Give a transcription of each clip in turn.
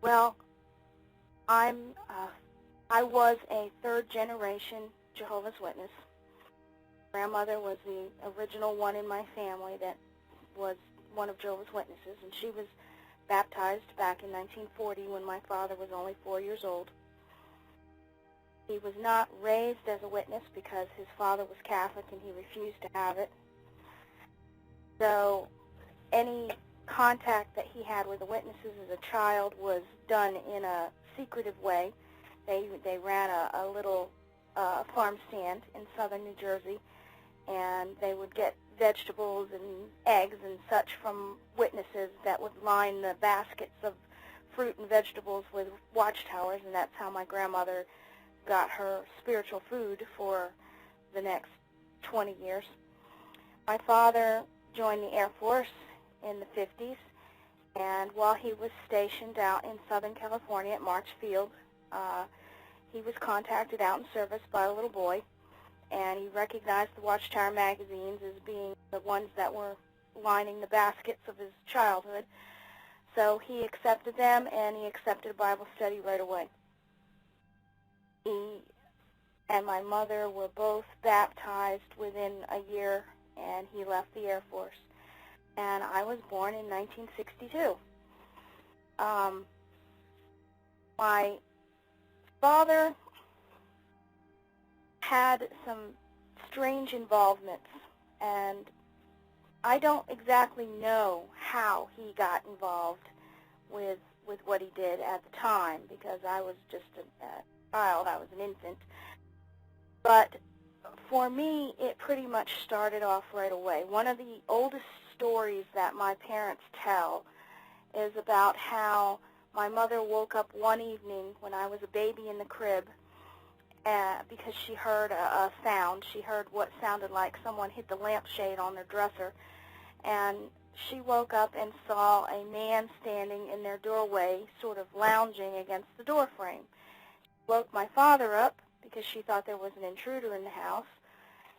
Well, I'm, I was a third-generation Jehovah's Witness. Grandmother was the original one in my family that was one of Jehovah's Witnesses, and she was baptized back in 1940 when my father was only 4 years old. He was not raised as a witness because his father was Catholic and he refused to have it. So any contact that he had with the witnesses as a child was done in a secretive way. They ran a little farm stand in southern New Jersey, and they would get vegetables and eggs and such from witnesses that would line the baskets of fruit and vegetables with watchtowers, and that's how my grandmother got her spiritual food for the next 20 years. My father joined the Air Force in the 50s, and while he was stationed out in Southern California at March Field, he was contacted out in service by a little boy, and he recognized the Watchtower magazines as being the ones that were lining the baskets of his childhood. So he accepted them, and he accepted a Bible study right away. He and my mother were both baptized within a year, and he left the Air Force. And I was born in 1962. My father had some strange involvements, and I don't exactly know how he got involved with what he did at the time, because I was just a child, I was an infant. But for me, it pretty much started off right away. One of the oldest stories that my parents tell is about how my mother woke up one evening when I was a baby in the crib because she heard a sound. She heard what sounded like someone hit the lampshade on their dresser, and she woke up and saw a man standing in their doorway, sort of lounging against the door frame. She woke my father up because she thought there was an intruder in the house.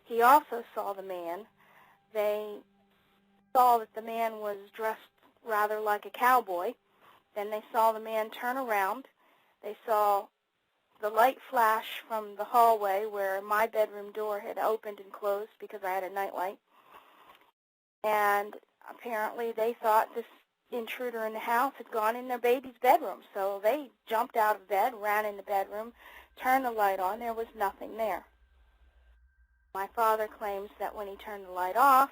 He also saw the man. They saw that the man was dressed rather like a cowboy. Then they saw the man turn around. They saw the light flash from the hallway where my bedroom door had opened and closed because I had a nightlight. And apparently they thought this intruder in the house had gone in their baby's bedroom. So they jumped out of bed, ran in the bedroom, turned the light on. There was nothing there. My father claims that when he turned the light off,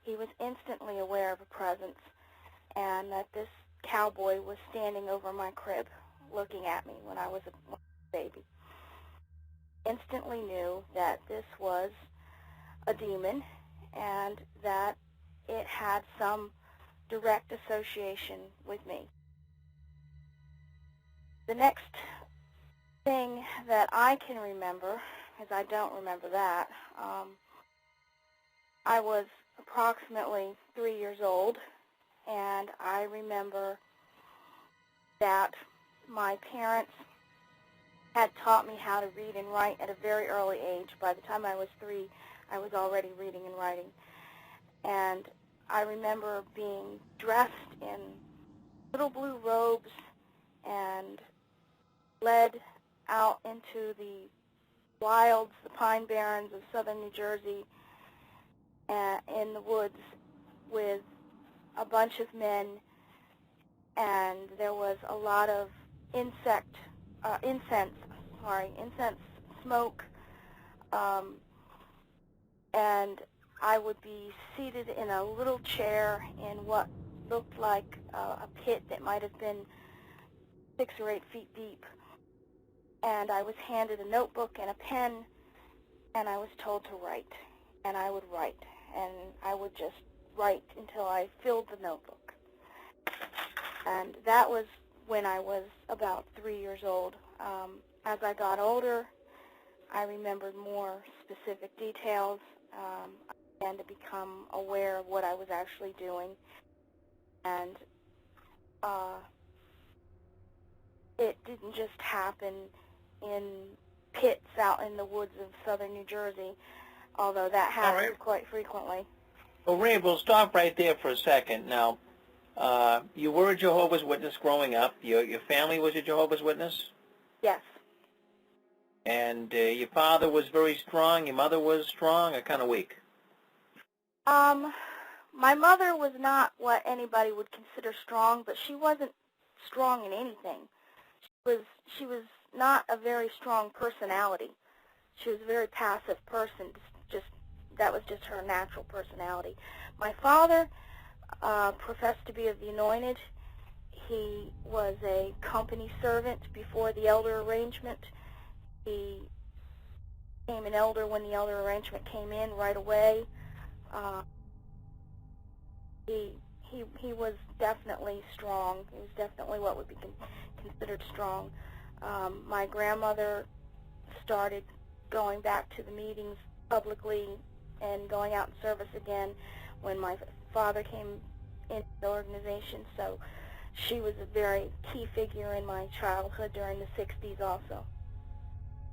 he was instantly aware of a presence, and that this cowboy was standing over my crib looking at me when I was a baby. Instantly knew that this was a demon and that it had some direct association with me. The next thing that I can remember, because I don't remember that, I was approximately 3 years old, and I remember that my parents had taught me how to read and write at a very early age. By the time I was 3, I was already reading and writing. And I remember being dressed in little blue robes and led out into the wilds, the pine barrens of southern New Jersey, in the woods with a bunch of men, and there was a lot of incense smoke, and I would be seated in a little chair in what looked like a pit that might have been 6 or 8 feet deep, and I was handed a notebook and a pen, and I was told to write, and I would write, and I would just write until I filled the notebook. And that was when I was about 3 years old. As I got older, I remembered more specific details. I began to become aware of what I was actually doing. And it didn't just happen in pits out in the woods of southern New Jersey, although that happens quite frequently. Well, Ray, we'll stop right there for a second. Now, You were a Jehovah's Witness growing up. Your family was a Jehovah's Witness? Yes. And your father was very strong, your mother was strong, or kind of weak? My mother was not what anybody would consider strong, but she wasn't strong in anything. She was not a very strong personality. She was a very passive person. Just that was just her natural personality. My father professed to be of the Anointed. He was a company servant before the elder arrangement. He became an elder when the elder arrangement came in right away. He was definitely strong. He was definitely what would be considered strong. My grandmother started going back to the meetings publicly and going out in service again when my father came into the organization. So she was a very key figure in my childhood during the 60s also.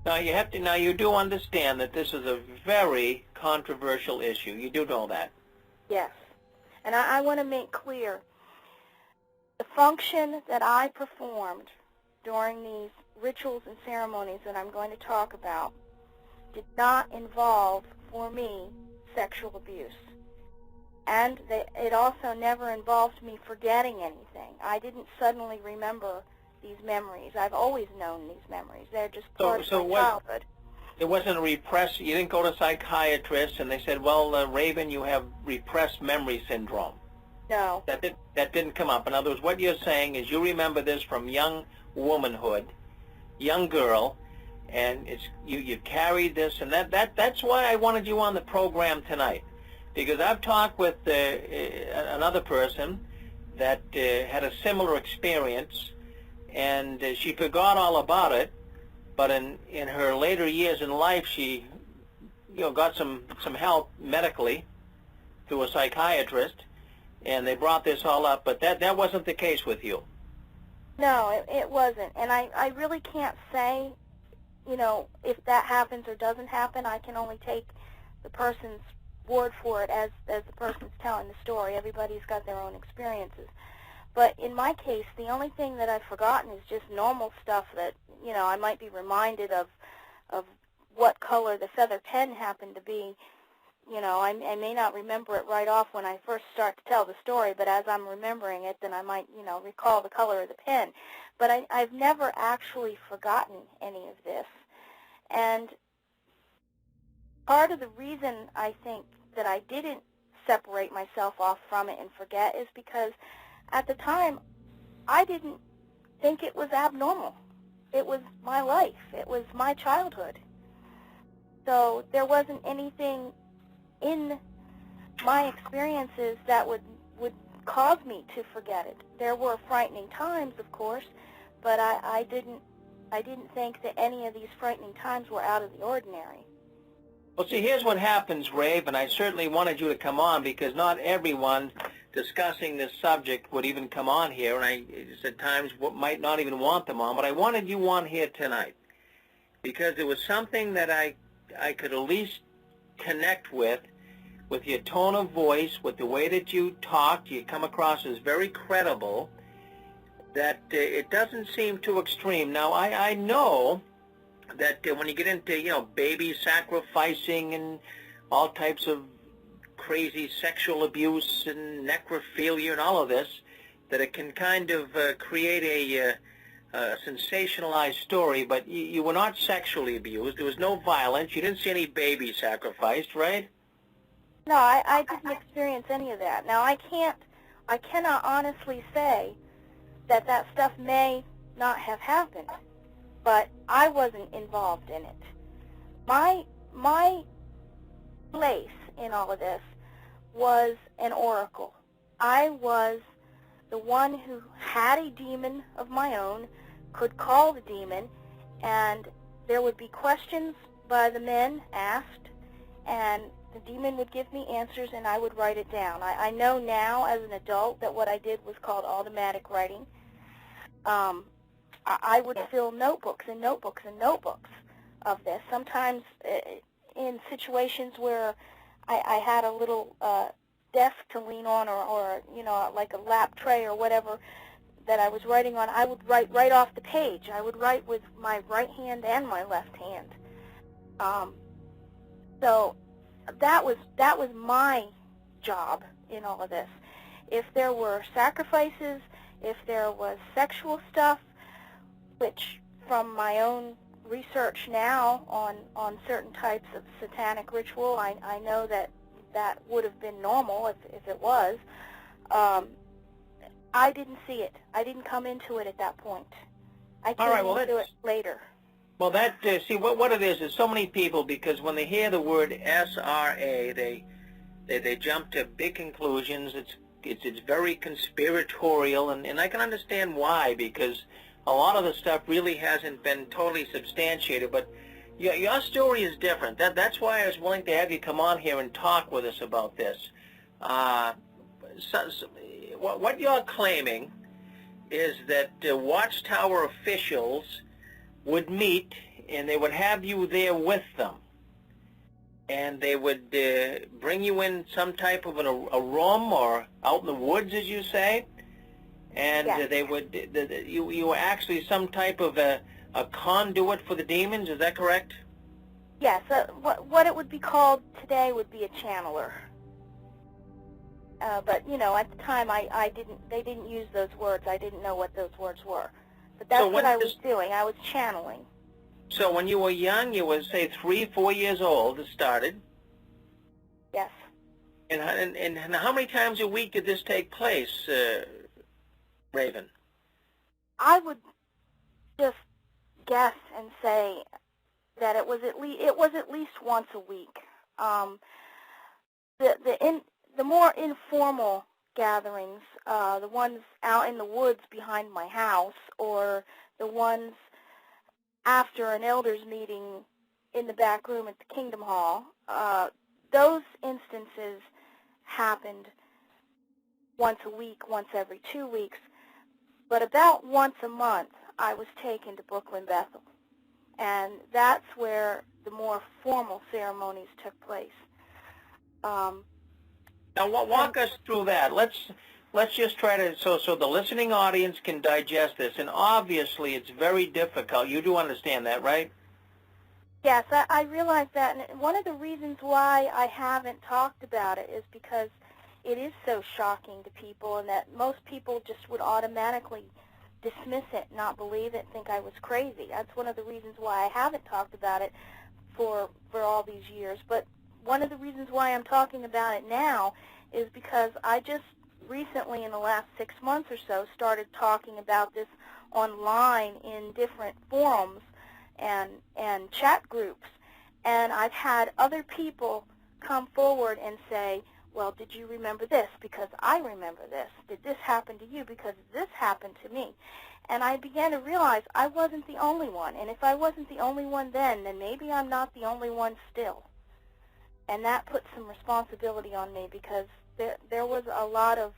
Now you do understand that this is a very controversial issue. You do know that. Yes. And I want to make clear, the function that I performed during these rituals and ceremonies that I'm going to talk about did not involve, for me, sexual abuse. And it also never involved me forgetting anything. I didn't suddenly remember these memories. I've always known these memories. They're just part of my childhood. It wasn't a repressed, you didn't go to a psychiatrist and they said, well, Raven, you have repressed memory syndrome. No. That didn't come up. In other words, what you're saying is you remember this from young womanhood, young girl, and you carried this, and that's why I wanted you on the program tonight. Because I've talked with another person that had a similar experience, and she forgot all about it, but in her later years in life, she got some help medically through a psychiatrist, and they brought this all up, but that wasn't the case with you. No, it wasn't, and I really can't say, if that happens or doesn't happen. I can only take the person's word for it as the person's telling the story. Everybody's got their own experiences. But in my case, the only thing that I've forgotten is just normal stuff that, I might be reminded of what color the feather pen happened to be. I may not remember it right off when I first start to tell the story, but as I'm remembering it, then I might, recall the color of the pen. But I've never actually forgotten any of this. And part of the reason I think that I didn't separate myself off from it and forget is because at the time I didn't think it was abnormal. It was my life. It was my childhood. So there wasn't anything in my experiences that would cause me to forget it. There were frightening times, of course, but I didn't think that any of these frightening times were out of the ordinary. Well, see, here's what happens, Rave, and I certainly wanted you to come on because not everyone discussing this subject would even come on here, and I at times might not even want them on, but I wanted you on here tonight because it was something that I could at least connect with your tone of voice, with the way that you talked. You come across as very credible, that it doesn't seem too extreme. Now, I know that when you get into, baby sacrificing and all types of crazy sexual abuse and necrophilia and all of this, that it can kind of create a sensationalized story, but you were not sexually abused. There was no violence. You didn't see any babies sacrificed, right? No, I didn't experience any of that. Now, I cannot honestly say that stuff may not have happened, but I wasn't involved in it. My place in all of this was an oracle. I was the one who had a demon of my own, could call the demon, and there would be questions by the men asked, and the demon would give me answers, and I would write it down. I know now as an adult that what I did was called automatic writing. I would fill notebooks and notebooks and notebooks of this. Sometimes in situations where I had a little desk to lean on, or you know, like a lap tray or whatever that I was writing on, I would write right off the page. I would write with my right hand and my left hand. So that was my job in all of this. If there were sacrifices, if there was sexual stuff, which from my own research now on certain types of satanic ritual, I know that would have been normal if it was. I didn't see it. I didn't come into it at that point. I came into it later. Well, that see what it is so many people, because when they hear the word SRA, they jump to big conclusions. It's very conspiratorial, and I can understand why, because a lot of the stuff really hasn't been totally substantiated. But your story is different. That's why I was willing to have you come on here and talk with us about this. What you're claiming is that Watchtower officials would meet, and they would have you there with them, and they would bring you in some type of a room or out in the woods, as you say, and yes. They would you were actually some type of a conduit for the demons. Is that correct? Yes. What it would be called today would be a channeler. But you know, at the time, they didn't use those words. I didn't know what those words were. But that's what I was doing. I was channeling. So when you were young, you were, say, 3, 4 years old, it started. Yes. And how many times a week did this take place, Raven? I would just guess and say that it was at least once a week. The more informal gatherings, the ones out in the woods behind my house, or the ones after an elders meeting in the back room at the Kingdom Hall, those instances happened once a week, once every 2 weeks. But about once a month, I was taken to Brooklyn Bethel, and that's where the more formal ceremonies took place. Now, walk us through that. Let's just try to, so the listening audience can digest this. And obviously, it's very difficult. You do understand that, right? Yes, I realize that. And one of the reasons why I haven't talked about it is because it is so shocking to people, and that most people just would automatically dismiss it, not believe it, think I was crazy. That's one of the reasons why I haven't talked about it for all these years. But one of the reasons why I'm talking about it now is because I just recently, in the last 6 months or so, started talking about this online in different forums and chat groups. And I've had other people come forward and say, well, did you remember this? Because I remember this. Did this happen to you? Because this happened to me. And I began to realize I wasn't the only one. And if I wasn't the only one then maybe I'm not the only one still. And that put some responsibility on me, because there was a lot of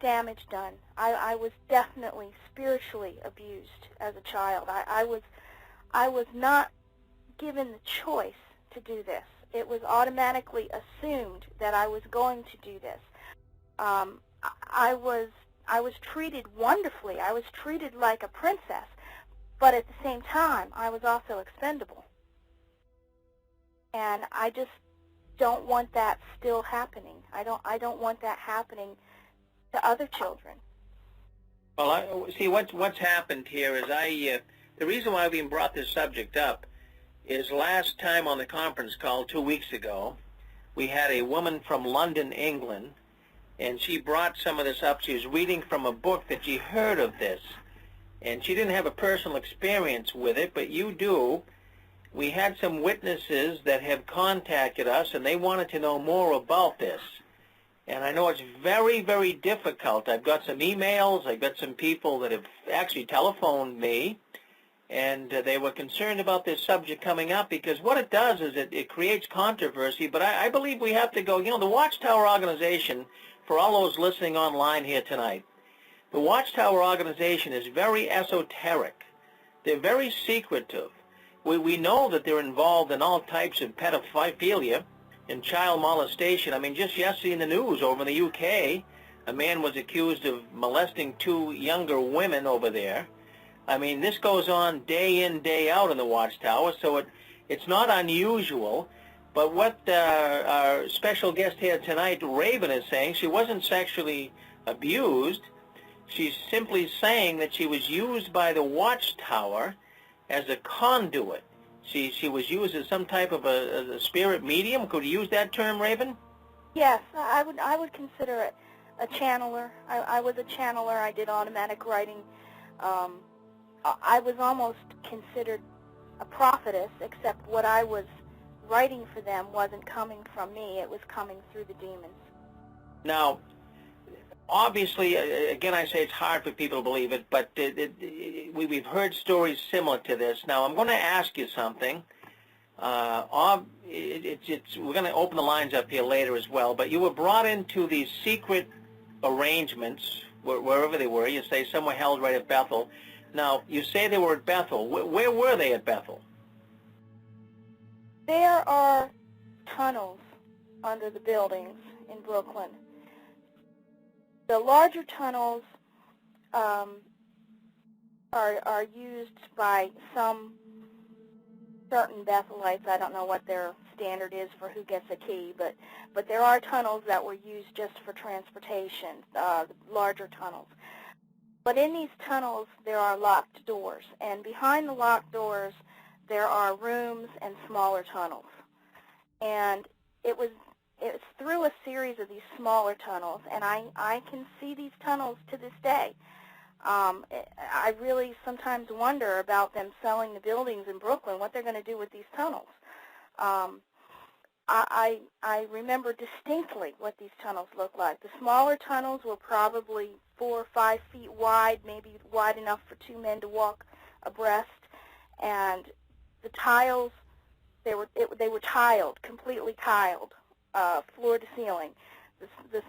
damage done. I was definitely spiritually abused as a child. I was not given the choice to do this. It was automatically assumed that I was going to do this. I was treated wonderfully. I was treated like a princess, but at the same time, I was also expendable. And I just don't want that still happening. I don't want that happening to other children. Well, see, what's happened here is the reason why I've even brought this subject up is last time on the conference call 2 weeks ago, we had a woman from London, England, and she brought some of this up. She was reading from a book that she heard of this, and she didn't have a personal experience with it, but you do. We had some witnesses that have contacted us, and they wanted to know more about this. And I know it's very, very difficult. I've got some emails. I've got some people that have actually telephoned me, and they were concerned about this subject coming up, because what it does is it creates controversy. But I believe we have to go, you know, the Watchtower organization, for all those listening online here tonight, the Watchtower organization is very esoteric. They're very secretive. We know that they're involved in all types of pedophilia, in child molestation. I mean, just yesterday in the news over in the UK, a man was accused of molesting 2 younger women over there. I mean, this goes on day in, day out in the Watchtower, so it's not unusual. But what our special guest here tonight, Raven, is saying, she wasn't sexually abused. She's simply saying that she was used by the Watchtower as a conduit. She was used as some type of a spirit medium. Could you use that term, Raven? Yes, I would consider it a channeler. I was a channeler. I did automatic writing. I was almost considered a prophetess, except what I was writing for them wasn't coming from me. It was coming through the demons. Now, obviously, again, I say it's hard for people to believe it, but we've heard stories similar to this. Now, I'm going to ask you something. We're going to open the lines up here later as well, but you were brought into these secret arrangements, wherever they were. You say some were held right at Bethel. Now, you say they were at Bethel. Where were they at Bethel? There are tunnels under the buildings in Brooklyn. The larger tunnels are used by some certain Bethelites. I don't know what their standard is for who gets a key, but there are tunnels that were used just for transportation, larger tunnels. But in these tunnels, there are locked doors, and behind the locked doors, there are rooms and smaller tunnels. And it's through a series of these smaller tunnels, and I can see these tunnels to this day. I really sometimes wonder about them selling the buildings in Brooklyn, what they're going to do with these tunnels. I remember distinctly what these tunnels look like. The smaller tunnels were probably 4 or 5 feet wide, maybe wide enough for 2 men to walk abreast, and the tiles, they were tiled, completely tiled, floor to ceiling. The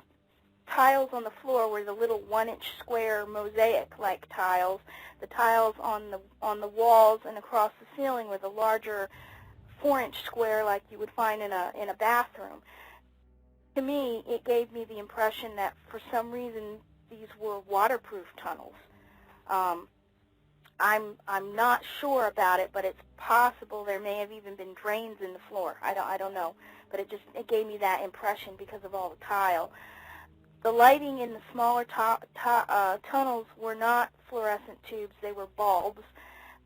tiles on the floor were the little 1-inch square mosaic-like tiles. The tiles on the walls and across the ceiling were the larger 4-inch square like you would find in a bathroom. To me, it gave me the impression that for some reason these were waterproof tunnels. I'm not sure about it, but it's possible there may have even been drains in the floor. I don't know, but it gave me that impression because of all the tile. The lighting in the smaller tunnels were not fluorescent tubes; they were bulbs.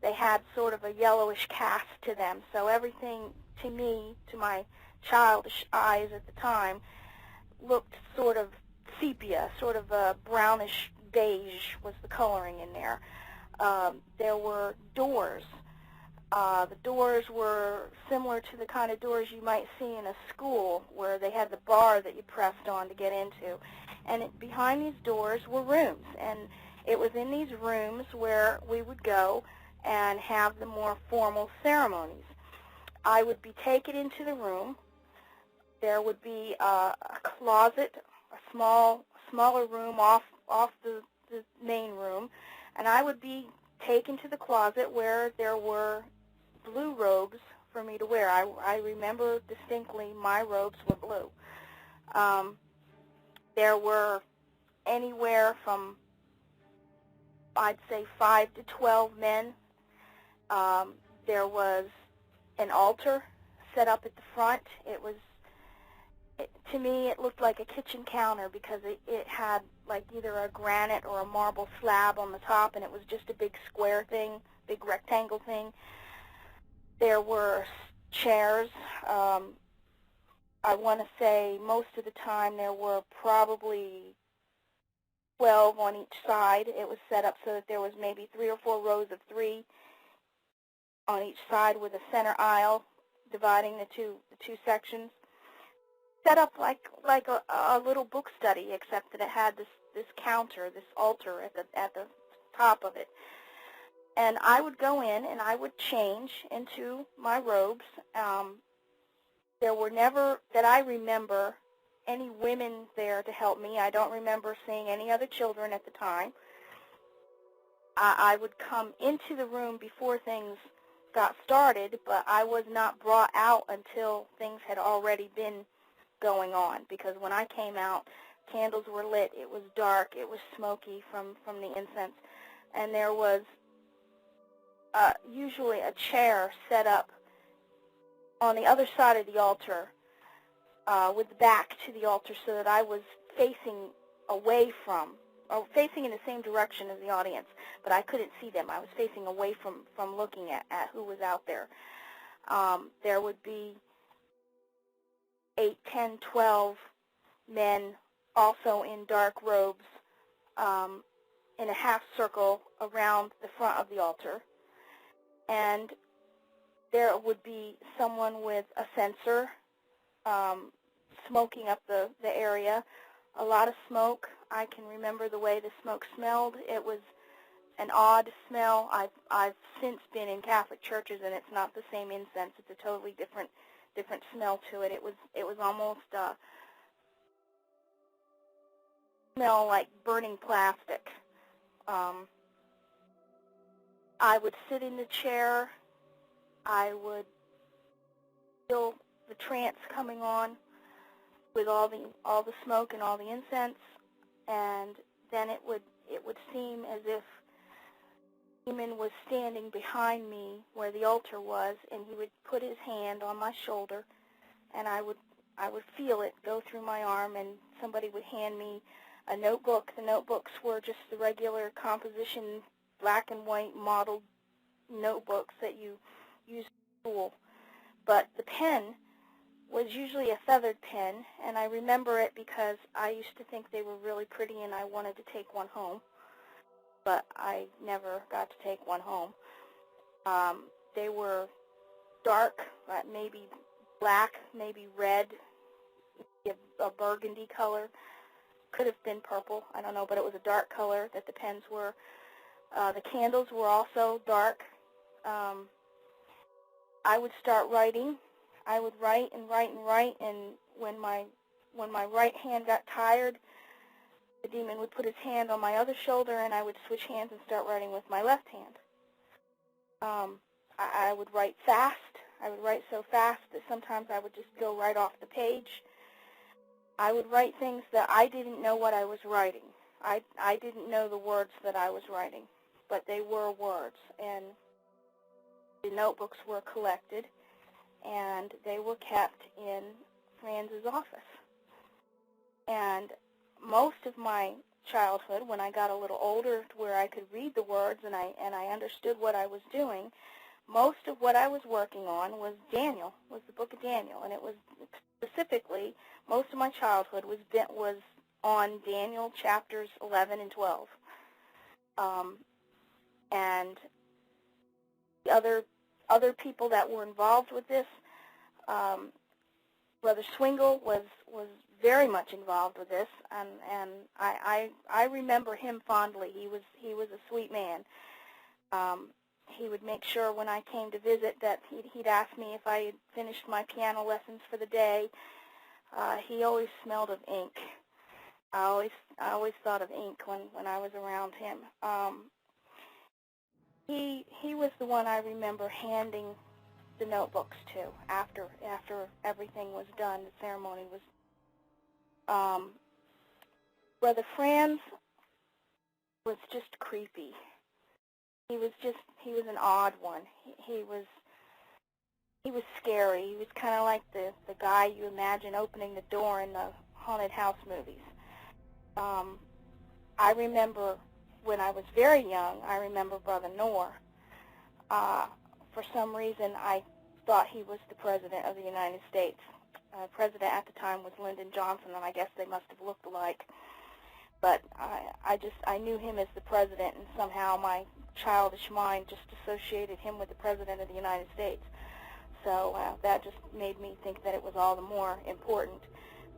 They had sort of a yellowish cast to them, so everything to me, to my childish eyes at the time, looked sort of sepia, sort of a brownish beige was the coloring in there. There were doors. The doors were similar to the kind of doors you might see in a school where they had the bar that you pressed on to get into. And behind these doors were rooms. And it was in these rooms where we would go and have the more formal ceremonies. I would be taken into the room. There would be a closet, a smaller room off the main room, and I would be taken to the closet where there were blue robes for me to wear. I remember distinctly my robes were blue. There were anywhere from, I'd say, 5 to 12 men. There was an altar set up at the front. To me, it looked like a kitchen counter because it had like either a granite or a marble slab on the top, and it was just a big square thing, big rectangle thing. There were chairs. I want to say most of the time there were probably 12 on each side. It was set up so that there was maybe 3 or 4 rows of 3 on each side with a center aisle dividing the two sections. Set up like a little book study, except that it had this counter, this altar at the top of it. And I would go in and I would change into my robes. There were never, that I remember, any women there to help me. I don't remember seeing any other children at the time. I would come into the room before things got started, but I was not brought out until things had already been going on, because when I came out, candles were lit, it was dark, it was smoky from the incense, and there was usually a chair set up on the other side of the altar with the back to the altar, so that I was facing away from, or facing in the same direction as the audience, but I couldn't see them. I was facing away from looking at who was out there. There would be 8, 10, 12 men also in dark robes in a half circle around the front of the altar. And there would be someone with a censer smoking up the area. A lot of smoke. I can remember the way the smoke smelled. It was an odd smell. I've since been in Catholic churches, and it's not the same incense. It's a totally different smell to it. It was almost smell like burning plastic. I would sit in the chair. I would feel the trance coming on with all the smoke and all the incense, and then it would seem as if the demon was standing behind me where the altar was, and he would put his hand on my shoulder, and I would feel it go through my arm, and somebody would hand me a notebook. The notebooks were just the regular composition, black and white modeled notebooks that you use in school, but the pen was usually a feathered pen, and I remember it because I used to think they were really pretty, and I wanted to take one home, but I never got to take one home. They were dark, maybe black, maybe red, a burgundy color. Could have been purple, I don't know, but it was a dark color that the pens were. The candles were also dark. I would start writing. I would write and write and write, and when my right hand got tired, the demon would put his hand on my other shoulder, and I would switch hands and start writing with my left hand. I would write fast. I would write so fast that sometimes I would just go right off the page. I would write things that I didn't know what I was writing. I didn't know the words that I was writing, but they were words, and the notebooks were collected, and they were kept in Franz's office. And most of my childhood, when I got a little older to where I could read the words and I understood what I was doing, most of what I was working on was Daniel, was the book of Daniel, and it was specifically, most of my childhood was on Daniel chapters 11 and 12. And the other people that were involved with this, Brother Swingle was very much involved with this, and I remember him fondly. He was a sweet man. He would make sure when I came to visit that he'd ask me if I had finished my piano lessons for the day. He always smelled of ink. I always thought of ink when I was around him. He was the one I remember handing the notebooks to after everything was done, the ceremony was. Brother Franz was just creepy. He was an odd one. He was scary. He was kind of like the guy you imagine opening the door in the haunted house movies. I remember when I was very young, I remember Brother Noor. For some reason, I thought he was the President of the United States. President at the time was Lyndon Johnson, and I guess they must have looked alike. But I knew him as the President, and somehow my childish mind just associated him with the President of the United States. So that just made me think that it was all the more important.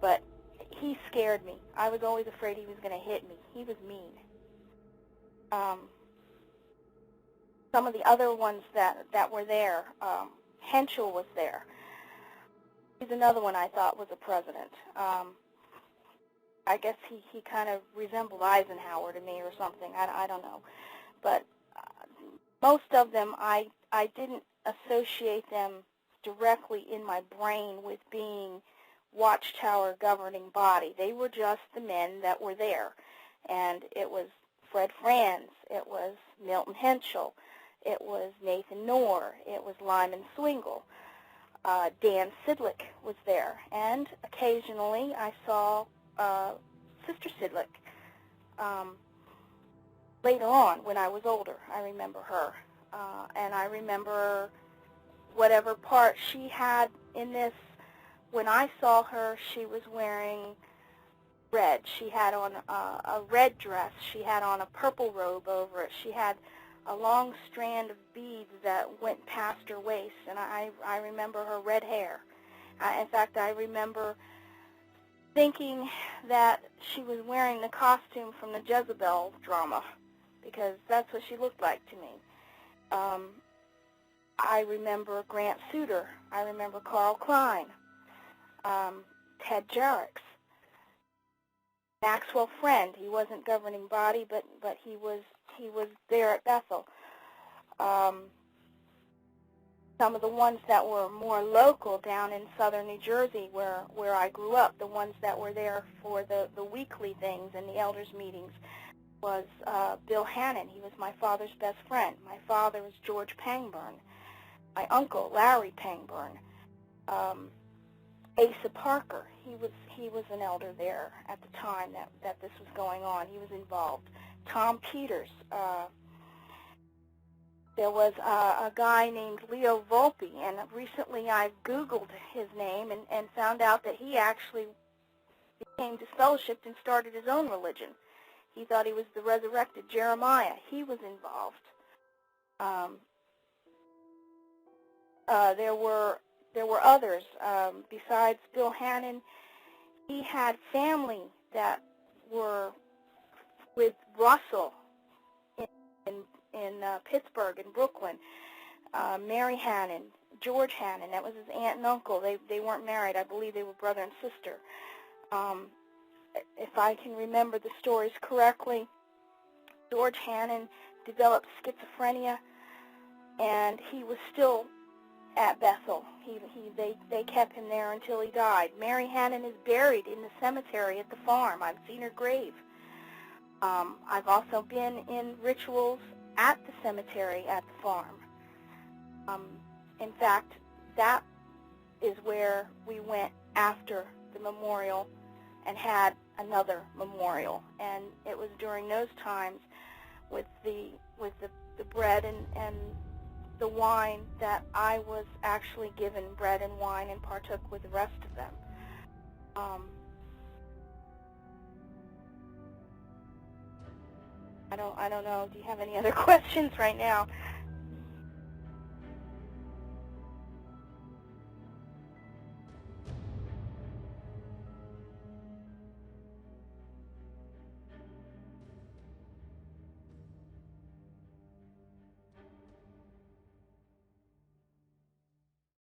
But he scared me. I was always afraid he was going to hit me. He was mean. Some of the other ones that were there, Henschel was there. He's another one I thought was a president. I guess he kind of resembled Eisenhower to me or something. I don't know. But most of them I didn't associate them directly in my brain with being Watchtower governing body. They were just the men that were there. And it was Fred Franz, it was Milton Henschel, it was Nathan Knorr, it was Lyman Swingle. Dan Sidlick was there, and occasionally I saw Sister Sidlick. Later on, when I was older, I remember her, and I remember whatever part she had in this. When I saw her, she was wearing red. She had on a red dress. She had on a purple robe over it. She had a long strand of beads that went past her waist, and I remember her red hair. In fact, I remember thinking that she was wearing the costume from the Jezebel drama, because that's what she looked like to me. I remember Grant Suter. I remember Carl Klein, Ted Jarrett, Maxwell Friend. He wasn't governing body, but he was there at Bethel. Some of the ones that were more local down in southern New Jersey, where I grew up, the ones that were there for the weekly things and the elders meetings, was Bill Hannon. He was my father's best friend. My father was George Pangburn. My uncle, Larry Pangburn. Asa Parker, he was an elder there at the time that this was going on. He was involved. Tom Peters. There was a guy named Leo Volpe, and recently I Googled his name and found out that he actually became disfellowshipped and started his own religion. He thought he was the resurrected Jeremiah. He was involved. There were others besides Bill Hannon. He had family that were with Russell in Pittsburgh and Brooklyn. Mary Hannon, George Hannon, that was his aunt and uncle. They weren't married. I believe they were brother and sister. If I can remember the stories correctly, George Hannon developed schizophrenia, and he was still at Bethel. They kept him there until he died. Mary Hannon is buried in the cemetery at the farm. I've seen her grave. I've also been in rituals at the cemetery at the farm. In fact, that is where we went after the memorial and had another memorial. And it was during those times with the bread and the wine that I was actually given bread and wine and partook with the rest of them. I don't know. Do you have any other questions right now?